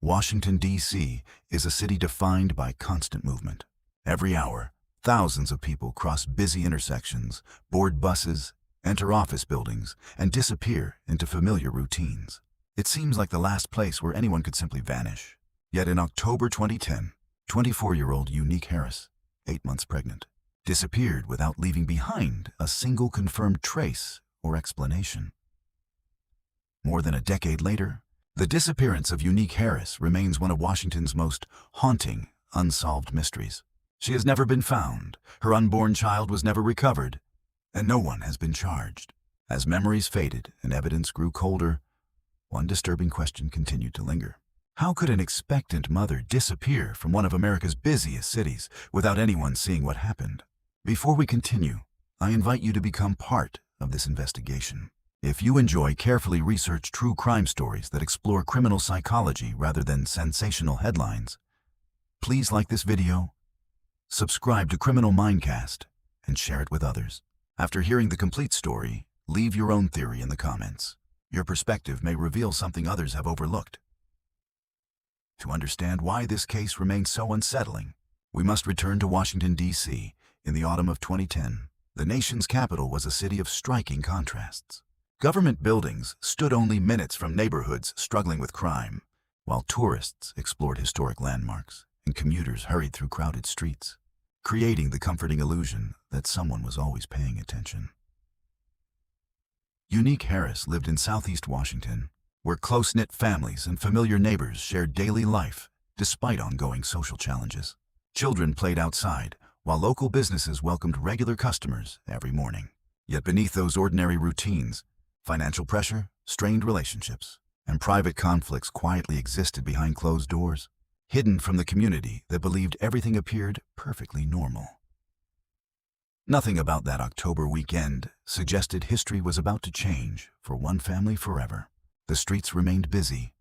Washington, D.C. is a city defined by constant movement. Every hour, thousands of people cross busy intersections, board buses, enter office buildings, and disappear into familiar routines. It seems like the last place where anyone could simply vanish. Yet in October 2010, 24-year-old Unique Harris, 8 months pregnant, disappeared without leaving behind a single confirmed trace or explanation. More than a decade later, the disappearance of Unique Harris remains one of Washington's most haunting, unsolved mysteries. She has never been found, her unborn child was never recovered, and no one has been charged. As memories faded and evidence grew colder, one disturbing question continued to linger. How could an expectant mother disappear from one of America's busiest cities without anyone seeing what happened? Before we continue, I invite you to become part of this investigation. If you enjoy carefully researched true crime stories that explore criminal psychology rather than sensational headlines, please like this video, subscribe to Criminal Mindcast, and share it with others. After hearing the complete story, leave your own theory in the comments. Your perspective may reveal something others have overlooked. To understand why this case remains so unsettling, we must return to Washington, D.C. in the autumn of 2010. The nation's capital was a city of striking contrasts. Government buildings stood only minutes from neighborhoods struggling with crime, while tourists explored historic landmarks and commuters hurried through crowded streets, creating the comforting illusion that someone was always paying attention. Unique Harris lived in Southeast Washington, where close-knit families and familiar neighbors shared daily life despite ongoing social challenges. Children played outside, while local businesses welcomed regular customers every morning. Yet beneath those ordinary routines, financial pressure, strained relationships, and private conflicts quietly existed behind closed doors, hidden from the community that believed everything appeared perfectly normal. Nothing about that October weekend suggested history was about to change for one family forever. The streets remained busy,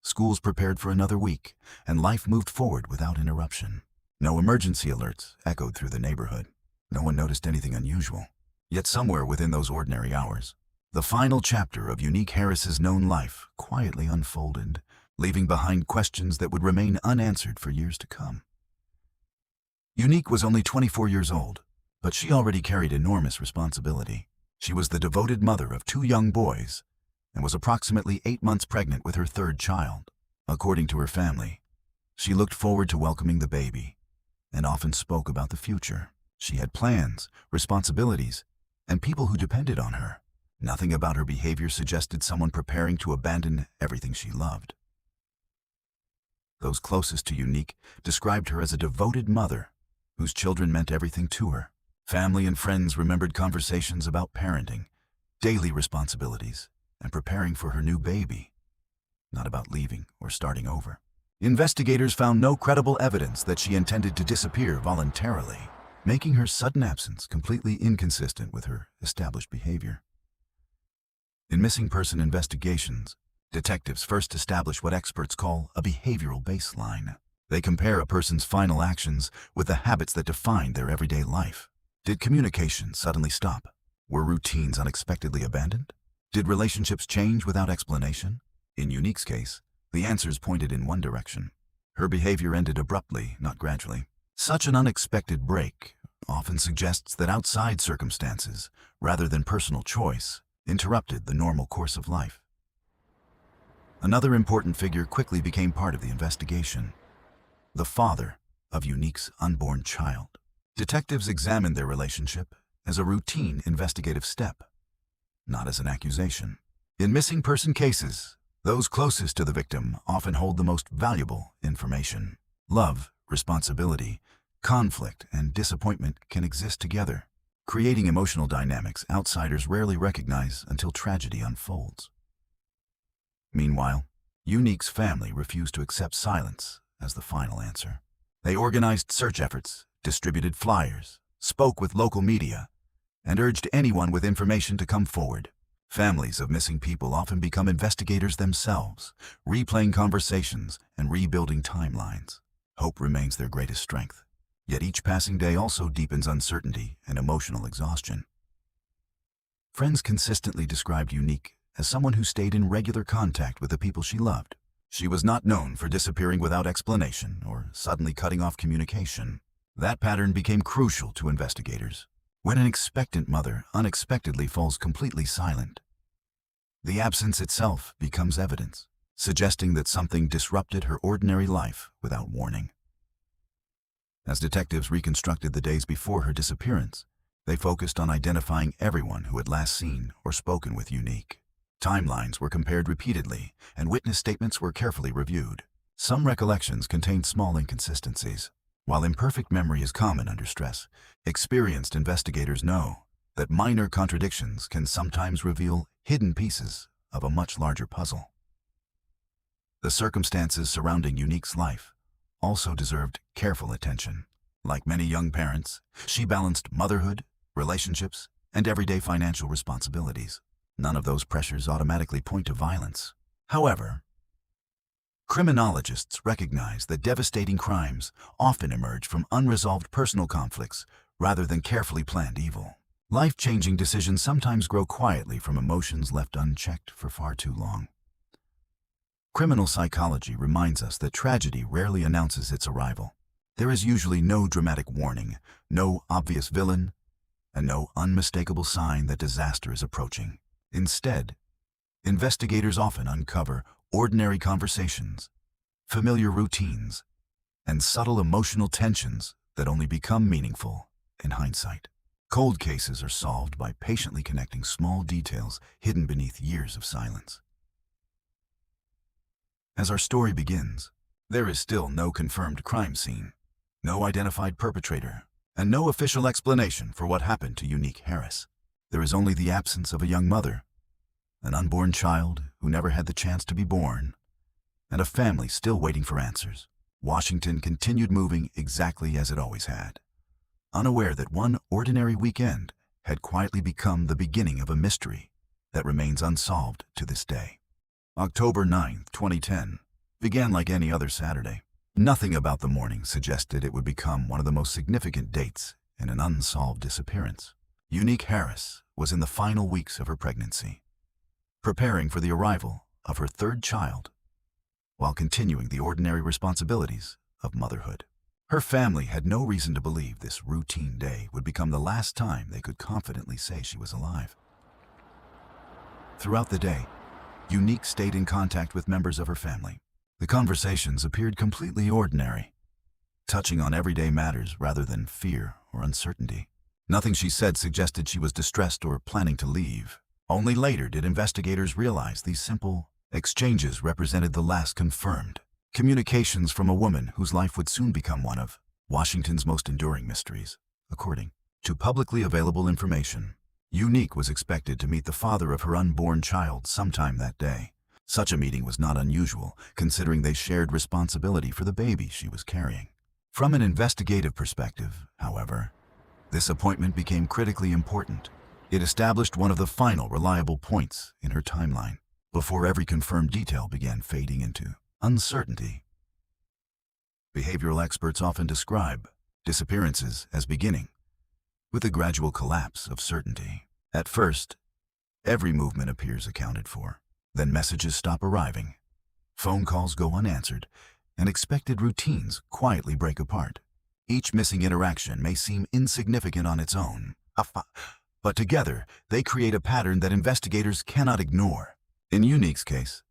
schools prepared for another week, and life moved forward without interruption. No emergency alerts echoed through the neighborhood. No one noticed anything unusual. Yet somewhere within those ordinary hours, the final chapter of Unique Harris's known life quietly unfolded, leaving behind questions that would remain unanswered for years to come. Unique was only 24 years old, but she already carried enormous responsibility. She was the devoted mother of 2 young boys and was approximately 8 months pregnant with her 3rd child. According to her family, she looked forward to welcoming the baby and often spoke about the future. She had plans, responsibilities, and people who depended on her. Nothing about her behavior suggested someone preparing to abandon everything she loved. Those closest to Unique described her as a devoted mother whose children meant everything to her. Family and friends remembered conversations about parenting, daily responsibilities, and preparing for her new baby, not about leaving or starting over. Investigators found no credible evidence that she intended to disappear voluntarily, making her sudden absence completely inconsistent with her established behavior. In missing person investigations, detectives first establish what experts call a behavioral baseline. They compare a person's final actions with the habits that defined their everyday life. Did communication suddenly stop? Were routines unexpectedly abandoned? Did relationships change without explanation? In Unique's case, the answers pointed in one direction. Her behavior ended abruptly, not gradually. Such an unexpected break often suggests that outside circumstances, rather than personal choice, interrupted the normal course of life. Another important figure quickly became part of the investigation: the father of Unique's unborn child. Detectives examined their relationship as a routine investigative step, not as an accusation. In missing person cases, those closest to the victim often hold the most valuable information. Love, responsibility, conflict, and disappointment can exist together, creating emotional dynamics outsiders rarely recognize until tragedy unfolds. Meanwhile, Unique's family refused to accept silence as the final answer. They organized search efforts, distributed flyers, spoke with local media, and urged anyone with information to come forward. Families of missing people often become investigators themselves, replaying conversations and rebuilding timelines. Hope remains their greatest strength. Yet each passing day also deepens uncertainty and emotional exhaustion. Friends consistently described Unique as someone who stayed in regular contact with the people she loved. She was not known for disappearing without explanation or suddenly cutting off communication. That pattern became crucial to investigators. When an expectant mother unexpectedly falls completely silent, the absence itself becomes evidence, suggesting that something disrupted her ordinary life without warning. As detectives reconstructed the days before her disappearance, they focused on identifying everyone who had last seen or spoken with Unique. Timelines were compared repeatedly, and witness statements were carefully reviewed. Some recollections contained small inconsistencies. While imperfect memory is common under stress, experienced investigators know that minor contradictions can sometimes reveal hidden pieces of a much larger puzzle. The circumstances surrounding Unique's life also deserved careful attention. Like many young parents, she balanced motherhood, relationships, and everyday financial responsibilities. None of those pressures automatically point to violence. However, criminologists recognize that devastating crimes often emerge from unresolved personal conflicts rather than carefully planned evil. Life-changing decisions sometimes grow quietly from emotions left unchecked for far too long. Criminal psychology reminds us that tragedy rarely announces its arrival. There is usually no dramatic warning, no obvious villain, and no unmistakable sign that disaster is approaching. Instead, investigators often uncover ordinary conversations, familiar routines, and subtle emotional tensions that only become meaningful in hindsight. Cold cases are solved by patiently connecting small details hidden beneath years of silence. As our story begins, there is still no confirmed crime scene, no identified perpetrator, and no official explanation for what happened to Unique Harris. There is only the absence of a young mother, an unborn child who never had the chance to be born, and a family still waiting for answers. Washington continued moving exactly as it always had, unaware that one ordinary weekend had quietly become the beginning of a mystery that remains unsolved to this day. October 9, 2010, began like any other Saturday. Nothing about the morning suggested it would become one of the most significant dates in an unsolved disappearance. Unique Harris was in the final weeks of her pregnancy, preparing for the arrival of her third child, while continuing the ordinary responsibilities of motherhood. Her family had no reason to believe this routine day would become the last time they could confidently say she was alive. Throughout the day, Unique stayed in contact with members of her family. The conversations appeared completely ordinary, touching on everyday matters rather than fear or uncertainty. Nothing she said suggested she was distressed or planning to leave. Only later did investigators realize these simple exchanges represented the last confirmed communications from a woman whose life would soon become one of Washington's most enduring mysteries. According to publicly available information, Unique was expected to meet the father of her unborn child sometime that day. Such a meeting was not unusual, considering they shared responsibility for the baby she was carrying. From an investigative perspective, however, this appointment became critically important. It established one of the final reliable points in her timeline, before every confirmed detail began fading into uncertainty. Behavioral experts often describe disappearances as beginning with a gradual collapse of certainty. At first, every movement appears accounted for. Then messages stop arriving, phone calls go unanswered, and expected routines quietly break apart. Each missing interaction may seem insignificant on its own, but together they create a pattern that investigators cannot ignore. In Unique's case,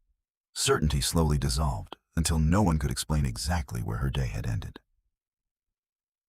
certainty slowly dissolved until no one could explain exactly where her day had ended.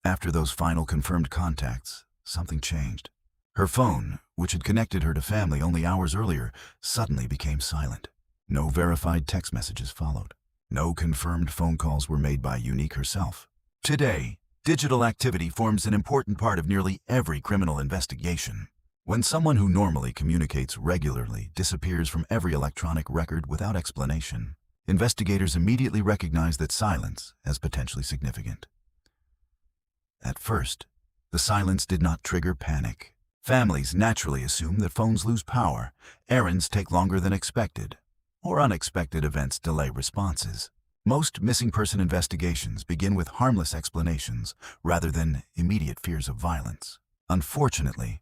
After those final confirmed contacts, something changed. Her phone, which had connected her to family only hours earlier, suddenly became silent. No verified text messages followed. No confirmed phone calls were made by Unique herself. Today, digital activity forms an important part of nearly every criminal investigation. When someone who normally communicates regularly disappears from every electronic record without explanation, investigators immediately recognize that silence as potentially significant. At first, the silence did not trigger panic. Families naturally assume that phones lose power, errands take longer than expected, or unexpected events delay responses. Most missing person investigations begin with harmless explanations rather than immediate fears of violence. Unfortunately,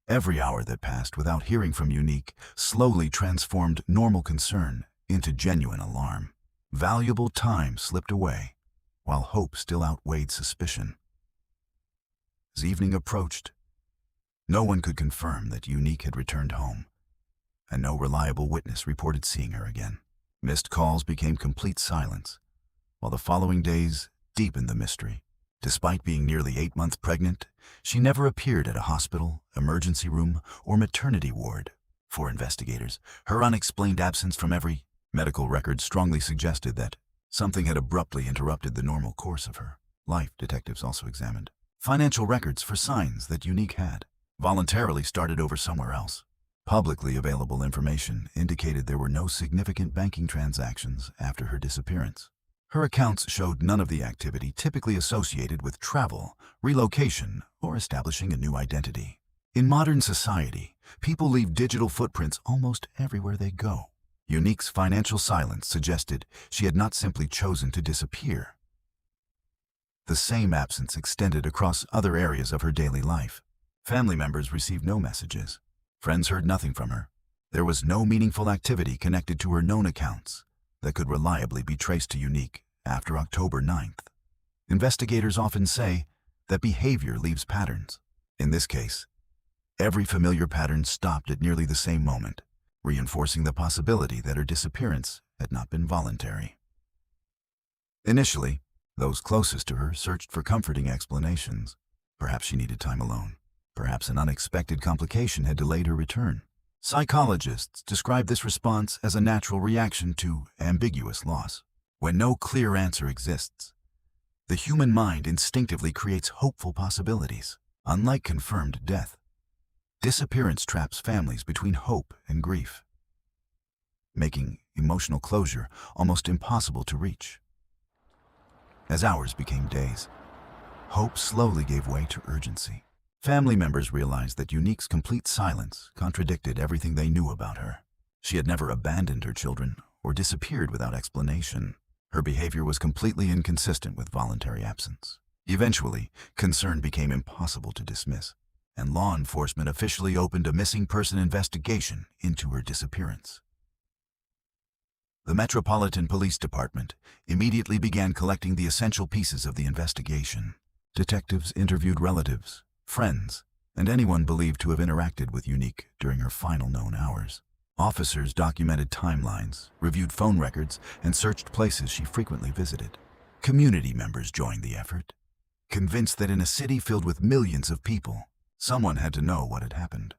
every hour that passed without hearing from Unique slowly transformed normal concern into genuine alarm. Valuable time slipped away, while hope still outweighed suspicion. As evening approached, no one could confirm that Unique had returned home, and no reliable witness reported seeing her again. Missed calls became complete silence, while the following days deepened the mystery. Despite being nearly 8 months pregnant, she never appeared at a hospital, emergency room, or maternity ward. For investigators, her unexplained absence from every medical record strongly suggested that something had abruptly interrupted the normal course of her life. Detectives also examined financial records for signs that Unique had voluntarily started over somewhere else. Publicly available information indicated there were no significant banking transactions after her disappearance. Her accounts showed none of the activity typically associated with travel, relocation, or establishing a new identity. In modern society, people leave digital footprints almost everywhere they go. Unique's financial silence suggested she had not simply chosen to disappear. The same absence extended across other areas of her daily life. Family members received no messages. Friends heard nothing from her. There was no meaningful activity connected to her known accounts that could reliably be traced to Unique after October 9th. Investigators often say that behavior leaves patterns. In this case, every familiar pattern stopped at nearly the same moment, reinforcing the possibility that her disappearance had not been voluntary. Initially, those closest to her searched for comforting explanations. Perhaps she needed time alone. Perhaps an unexpected complication had delayed her return. Psychologists describe this response as a natural reaction to ambiguous loss. When no clear answer exists, the human mind instinctively creates hopeful possibilities. Unlike confirmed death, disappearance traps families between hope and grief, making emotional closure almost impossible to reach. As hours became days, hope slowly gave way to urgency. Family members realized that Unique's complete silence contradicted everything they knew about her. She had never abandoned her children or disappeared without explanation. Her behavior was completely inconsistent with voluntary absence. Eventually, concern became impossible to dismiss, and law enforcement officially opened a missing person investigation into her disappearance. The Metropolitan Police Department immediately began collecting the essential pieces of the investigation. Detectives interviewed relatives, friends, and anyone believed to have interacted with Unique during her final known hours. Officers documented timelines, reviewed phone records, and searched places she frequently visited. Community members joined the effort, convinced that in a city filled with millions of people, someone had to know what had happened.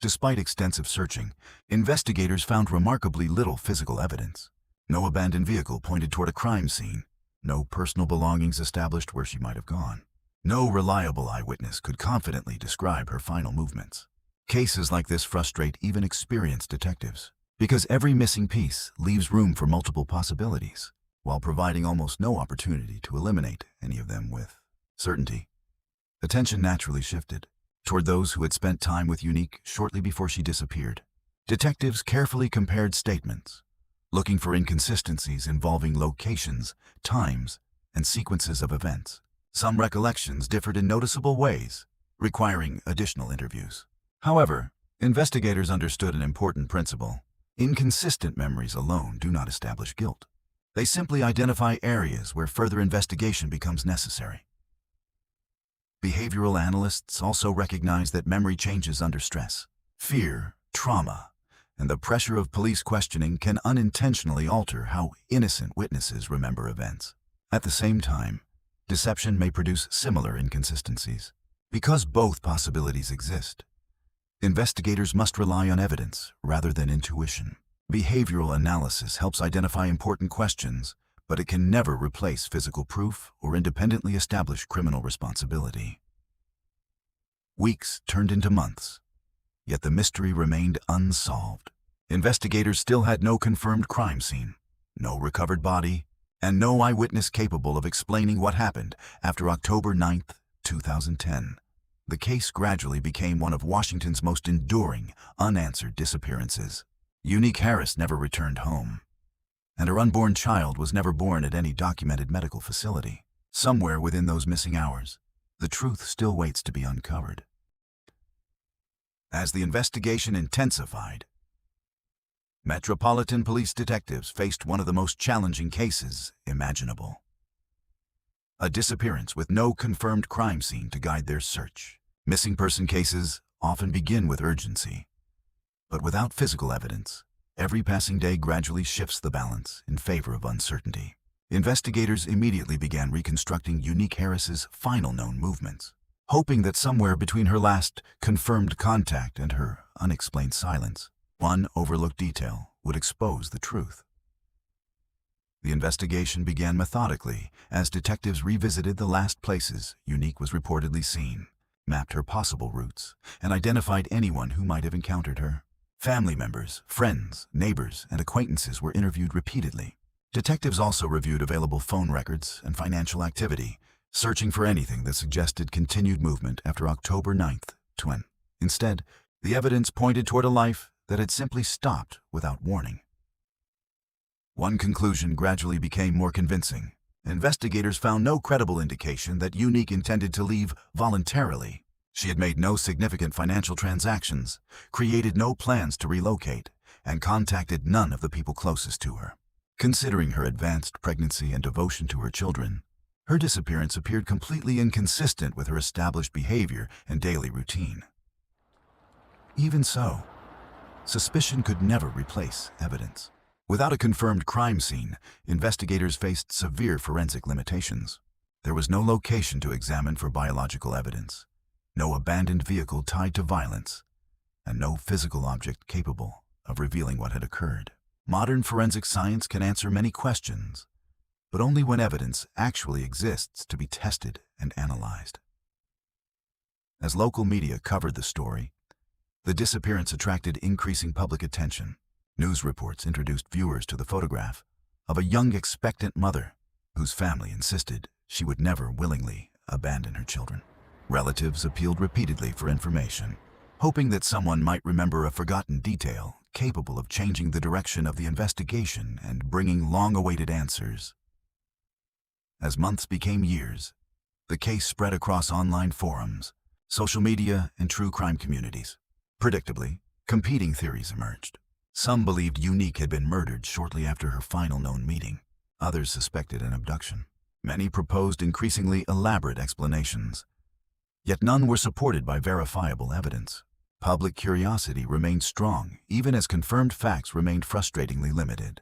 Despite extensive searching, investigators found remarkably little physical evidence. No abandoned vehicle pointed toward a crime scene. No personal belongings established where she might have gone. No reliable eyewitness could confidently describe her final movements. Cases like this frustrate even experienced detectives, because every missing piece leaves room for multiple possibilities, while providing almost no opportunity to eliminate any of them with certainty. Attention naturally shifted toward those who had spent time with Unique shortly before she disappeared. Detectives carefully compared statements, looking for inconsistencies involving locations, times, and sequences of events. Some recollections differed in noticeable ways, requiring additional interviews. However, investigators understood an important principle. Inconsistent memories alone do not establish guilt. They simply identify areas where further investigation becomes necessary. Behavioral analysts also recognize that memory changes under stress. Fear, trauma, and the pressure of police questioning can unintentionally alter how innocent witnesses remember events. At the same time, deception may produce similar inconsistencies. Because both possibilities exist, investigators must rely on evidence rather than intuition. Behavioral analysis helps identify important questions, but it can never replace physical proof or independently establish criminal responsibility. Weeks turned into months, yet the mystery remained unsolved. Investigators still had no confirmed crime scene, no recovered body, and no eyewitness capable of explaining what happened after October 9th, 2010. The case gradually became one of Washington's most enduring, unanswered disappearances. Unique Harris never returned home, and her unborn child was never born at any documented medical facility. Somewhere within those missing hours, the truth still waits to be uncovered. As the investigation intensified, Metropolitan Police detectives faced one of the most challenging cases imaginable. A disappearance with no confirmed crime scene to guide their search. Missing person cases often begin with urgency, but without physical evidence, every passing day gradually shifts the balance in favor of uncertainty. Investigators immediately began reconstructing Unique Harris's final known movements, hoping that somewhere between her last confirmed contact and her unexplained silence, one overlooked detail would expose the truth. The investigation began methodically as detectives revisited the last places Unique was reportedly seen, mapped her possible routes, and identified anyone who might have encountered her. Family members, friends, neighbors, and acquaintances were interviewed repeatedly. Detectives also reviewed available phone records and financial activity, searching for anything that suggested continued movement after October 9th. Instead, the evidence pointed toward a life that had simply stopped without warning. One conclusion gradually became more convincing. Investigators found no credible indication that Unique intended to leave voluntarily. She had made no significant financial transactions, created no plans to relocate, and contacted none of the people closest to her. Considering her advanced pregnancy and devotion to her children, her disappearance appeared completely inconsistent with her established behavior and daily routine. Even so, suspicion could never replace evidence. Without a confirmed crime scene, investigators faced severe forensic limitations. There was no location to examine for biological evidence, no abandoned vehicle tied to violence, and no physical object capable of revealing what had occurred. Modern forensic science can answer many questions, but only when evidence actually exists to be tested and analyzed. As local media covered the story, the disappearance attracted increasing public attention. News reports introduced viewers to the photograph of a young expectant mother whose family insisted she would never willingly abandon her children. Relatives appealed repeatedly for information, hoping that someone might remember a forgotten detail capable of changing the direction of the investigation and bringing long-awaited answers. As months became years, the case spread across online forums, social media, and true crime communities. Predictably, competing theories emerged. Some believed Unique had been murdered shortly after her final known meeting. Others suspected an abduction. Many proposed increasingly elaborate explanations, yet none were supported by verifiable evidence. Public curiosity remained strong, even as confirmed facts remained frustratingly limited.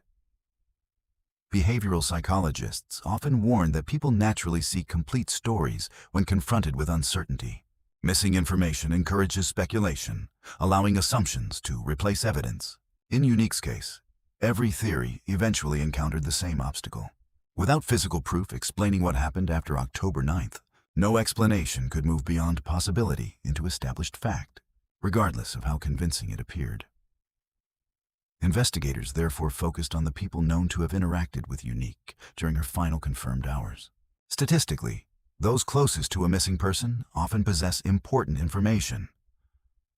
Behavioral psychologists often warn that people naturally seek complete stories when confronted with uncertainty. Missing information encourages speculation, allowing assumptions to replace evidence. In Unique's case, every theory eventually encountered the same obstacle. Without physical proof explaining what happened after October 9th, no explanation could move beyond possibility into established fact, regardless of how convincing it appeared. Investigators therefore focused on the people known to have interacted with Unique during her final confirmed hours. Statistically, those closest to a missing person often possess important information.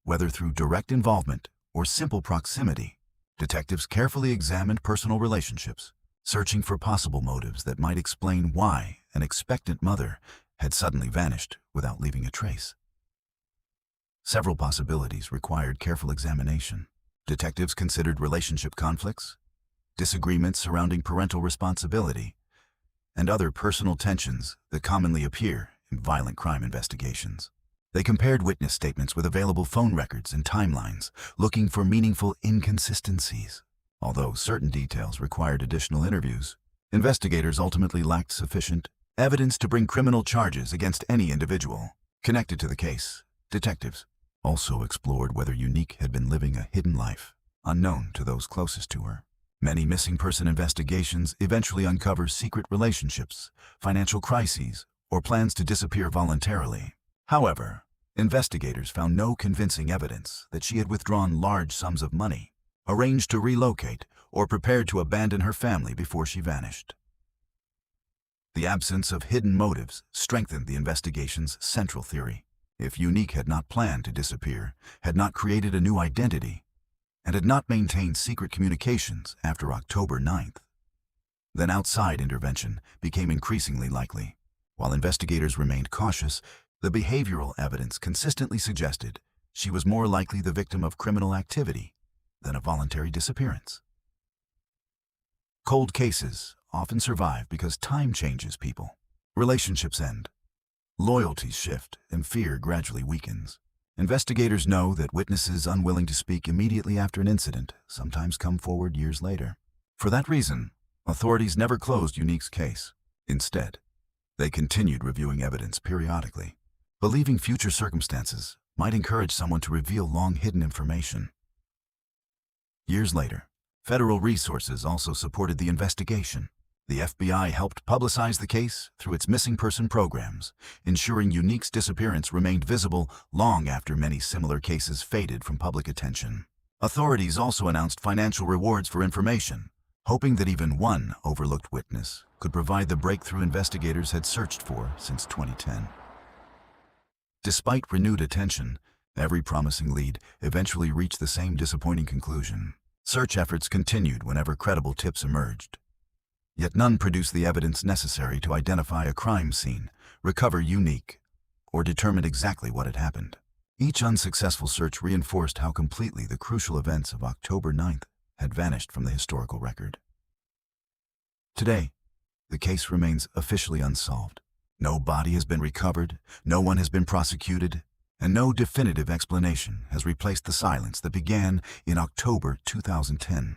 Whether through direct involvement or simple proximity, detectives carefully examined personal relationships, searching for possible motives that might explain why an expectant mother had suddenly vanished without leaving a trace. Several possibilities required careful examination. Detectives considered relationship conflicts, disagreements surrounding parental responsibility, and other personal tensions that commonly appear in violent crime investigations. They compared witness statements with available phone records and timelines, looking for meaningful inconsistencies. Although certain details required additional interviews, investigators ultimately lacked sufficient evidence to bring criminal charges against any individual connected to the case. Detectives also explored whether Unique had been living a hidden life, unknown to those closest to her. Many missing person investigations eventually uncover secret relationships, financial crises, or plans to disappear voluntarily. However, investigators found no convincing evidence that she had withdrawn large sums of money, arranged to relocate, or prepared to abandon her family before she vanished. The absence of hidden motives strengthened the investigation's central theory. If Unique had not planned to disappear, had not created a new identity, and had not maintained secret communications after October 9th, then outside intervention became increasingly likely. While investigators remained cautious, the behavioral evidence consistently suggested she was more likely the victim of criminal activity than a voluntary disappearance. Cold cases often survive because time changes people. Relationships end, loyalties shift, and fear gradually weakens. Investigators know that witnesses unwilling to speak immediately after an incident sometimes come forward years later. For that reason, authorities never closed Unique's case. Instead, they continued reviewing evidence periodically, believing future circumstances might encourage someone to reveal long-hidden information. Years later, federal resources also supported the investigation. The FBI helped publicize the case through its missing person programs, ensuring Unique's disappearance remained visible long after many similar cases faded from public attention. Authorities also announced financial rewards for information, hoping that even one overlooked witness could provide the breakthrough investigators had searched for since 2010. Despite renewed attention, every promising lead eventually reached the same disappointing conclusion. Search efforts continued whenever credible tips emerged. Yet none produced the evidence necessary to identify a crime scene, recover Unique, or determine exactly what had happened. Each unsuccessful search reinforced how completely the crucial events of October 9th had vanished from the historical record. Today, the case remains officially unsolved. No body has been recovered, no one has been prosecuted, and no definitive explanation has replaced the silence that began in October 2010.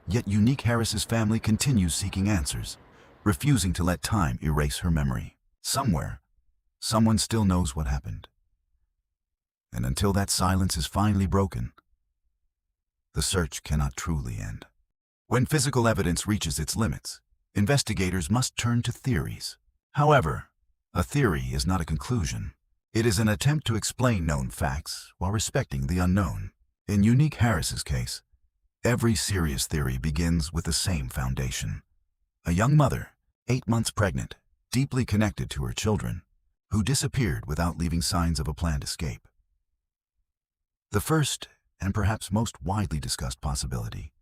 Yet Unique Harris's family continues seeking answers, refusing to let time erase her memory. Somewhere, someone still knows what happened. And until that silence is finally broken, the search cannot truly end. When physical evidence reaches its limits, investigators must turn to theories. However, a theory is not a conclusion. It is an attempt to explain known facts while respecting the unknown. In Unique Harris's case, every serious theory begins with the same foundation. A young mother, 8 months pregnant, deeply connected to her children, who disappeared without leaving signs of a planned escape. The first, and perhaps most widely discussed possibility,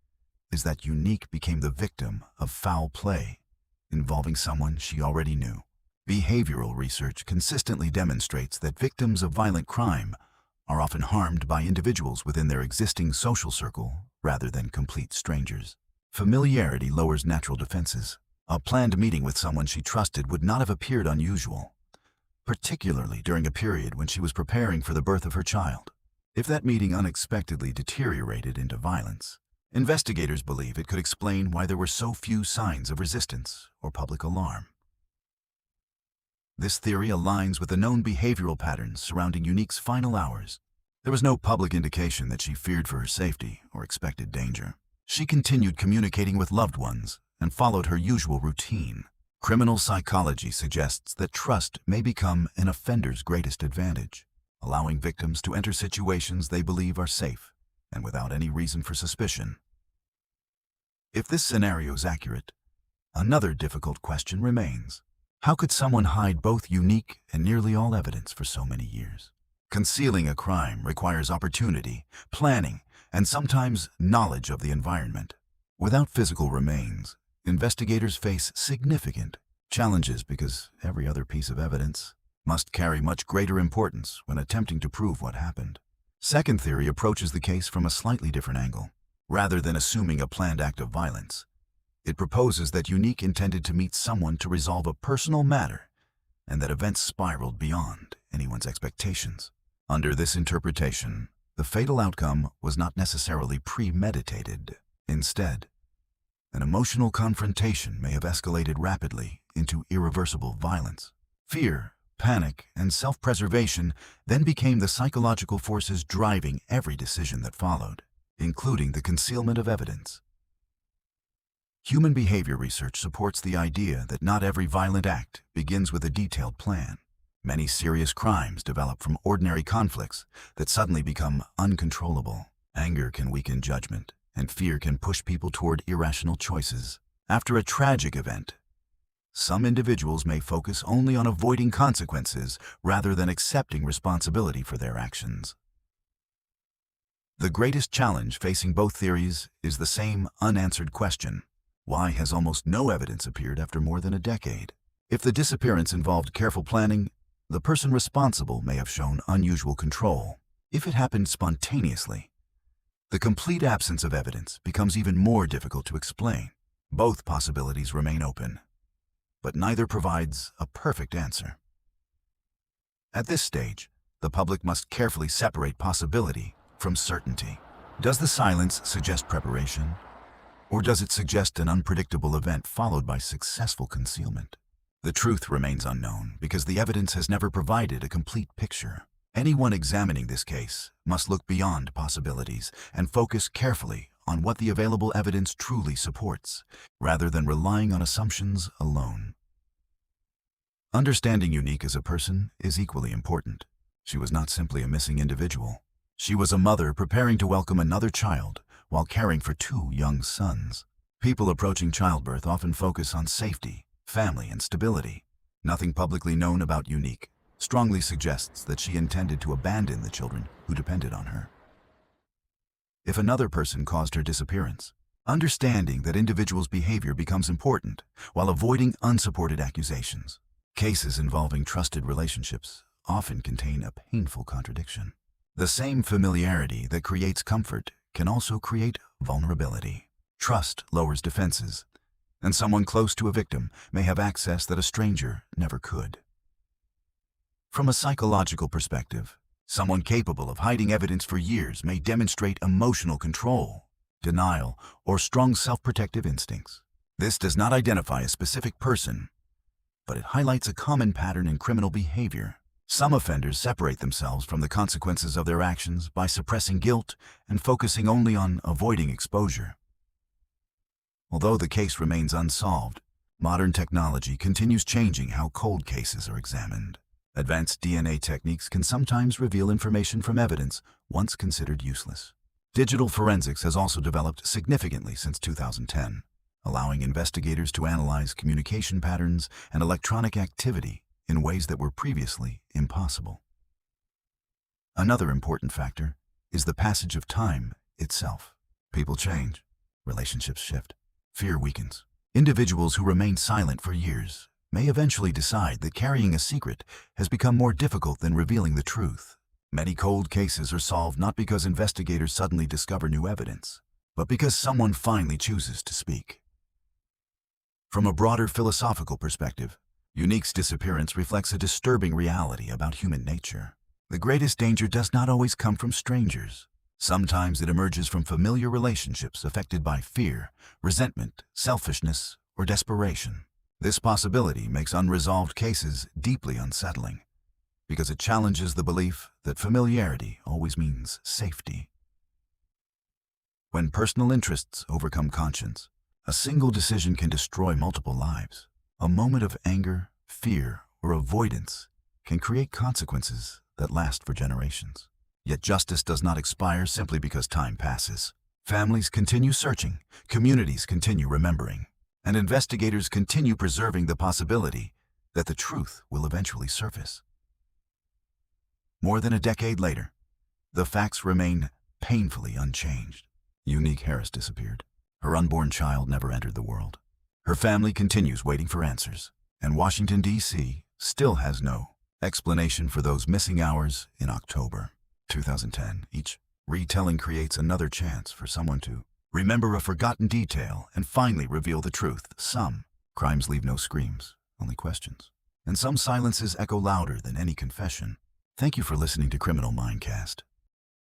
is that Unique became the victim of foul play involving someone she already knew. Behavioral research consistently demonstrates that victims of violent crime are often harmed by individuals within their existing social circle rather than complete strangers. Familiarity lowers natural defenses. A planned meeting with someone she trusted would not have appeared unusual, particularly during a period when she was preparing for the birth of her child. If that meeting unexpectedly deteriorated into violence, investigators believe it could explain why there were so few signs of resistance or public alarm. This theory aligns with the known behavioral patterns surrounding Unique's final hours. There was no public indication that she feared for her safety or expected danger. She continued communicating with loved ones and followed her usual routine. Criminal psychology suggests that trust may become an offender's greatest advantage, allowing victims to enter situations they believe are safe and without any reason for suspicion. If this scenario is accurate, another difficult question remains. How could someone hide both Unique and nearly all evidence for so many years? Concealing a crime requires opportunity, planning, and sometimes knowledge of the environment. Without physical remains, investigators face significant challenges because every other piece of evidence must carry much greater importance when attempting to prove what happened. Second theory approaches the case from a slightly different angle. Rather than assuming a planned act of violence, it proposes that Unique intended to meet someone to resolve a personal matter, and that events spiraled beyond anyone's expectations. Under this interpretation, the fatal outcome was not necessarily premeditated. Instead, an emotional confrontation may have escalated rapidly into irreversible violence. Fear, panic, and self-preservation then became the psychological forces driving every decision that followed, including the concealment of evidence. Human behavior research supports the idea that not every violent act begins with a detailed plan. Many serious crimes develop from ordinary conflicts that suddenly become uncontrollable. Anger can weaken judgment, and fear can push people toward irrational choices. After a tragic event, some individuals may focus only on avoiding consequences rather than accepting responsibility for their actions. The greatest challenge facing both theories is the same unanswered question. Why has almost no evidence appeared after more than a decade? If the disappearance involved careful planning, the person responsible may have shown unusual control. If it happened spontaneously, The complete absence of evidence becomes even more difficult to explain. Both possibilities remain open, but neither provides a perfect answer. At this stage, the public must carefully separate possibility from certainty. Does the silence suggest preparation, or does it suggest an unpredictable event followed by successful concealment? The truth remains unknown because the evidence has never provided a complete picture. Anyone examining this case must look beyond possibilities and focus carefully on what the available evidence truly supports, rather than relying on assumptions alone. Understanding Unique as a person is equally important. She was not simply a missing individual. She was a mother preparing to welcome another child while caring for two young sons. People approaching childbirth often focus on safety, family, and stability. Nothing publicly known about Unique strongly suggests that she intended to abandon the children who depended on her. If another person caused her disappearance, understanding that individuals' behavior becomes important while avoiding unsupported accusations. Cases involving trusted relationships often contain a painful contradiction. The same familiarity that creates comfort can also create vulnerability. Trust lowers defenses, and someone close to a victim may have access that a stranger never could. From a psychological perspective, someone capable of hiding evidence for years may demonstrate emotional control, denial, or strong self-protective instincts. This does not identify a specific person, but it highlights a common pattern in criminal behavior. Some offenders separate themselves from the consequences of their actions by suppressing guilt and focusing only on avoiding exposure. Although the case remains unsolved, modern technology continues changing how cold cases are examined. Advanced DNA techniques can sometimes reveal information from evidence once considered useless. Digital forensics has also developed significantly since 2010, allowing investigators to analyze communication patterns and electronic activity in ways that were previously impossible. Another important factor is the passage of time itself. People change, relationships shift, fear weakens. Individuals who remain silent for years may eventually decide that carrying a secret has become more difficult than revealing the truth. Many cold cases are solved not because investigators suddenly discover new evidence, but because someone finally chooses to speak. From a broader philosophical perspective, Unique's disappearance reflects a disturbing reality about human nature. The greatest danger does not always come from strangers. Sometimes it emerges from familiar relationships affected by fear, resentment, selfishness, or desperation. This possibility makes unresolved cases deeply unsettling, because it challenges the belief that familiarity always means safety. When personal interests overcome conscience, a single decision can destroy multiple lives. A moment of anger, fear, or avoidance can create consequences that last for generations. Yet justice does not expire simply because time passes. Families continue searching, communities continue remembering, and investigators continue preserving the possibility that the truth will eventually surface. More than a decade later, the facts remain painfully unchanged. Unique Harris disappeared. Her unborn child never entered the world. Her family continues waiting for answers, and Washington, D.C. still has no explanation for those missing hours in October 2010. Each retelling creates another chance for someone to remember a forgotten detail and finally reveal the truth. Some crimes leave no screams, only questions, and some silences echo louder than any confession. Thank you for listening to Criminal Mindcast.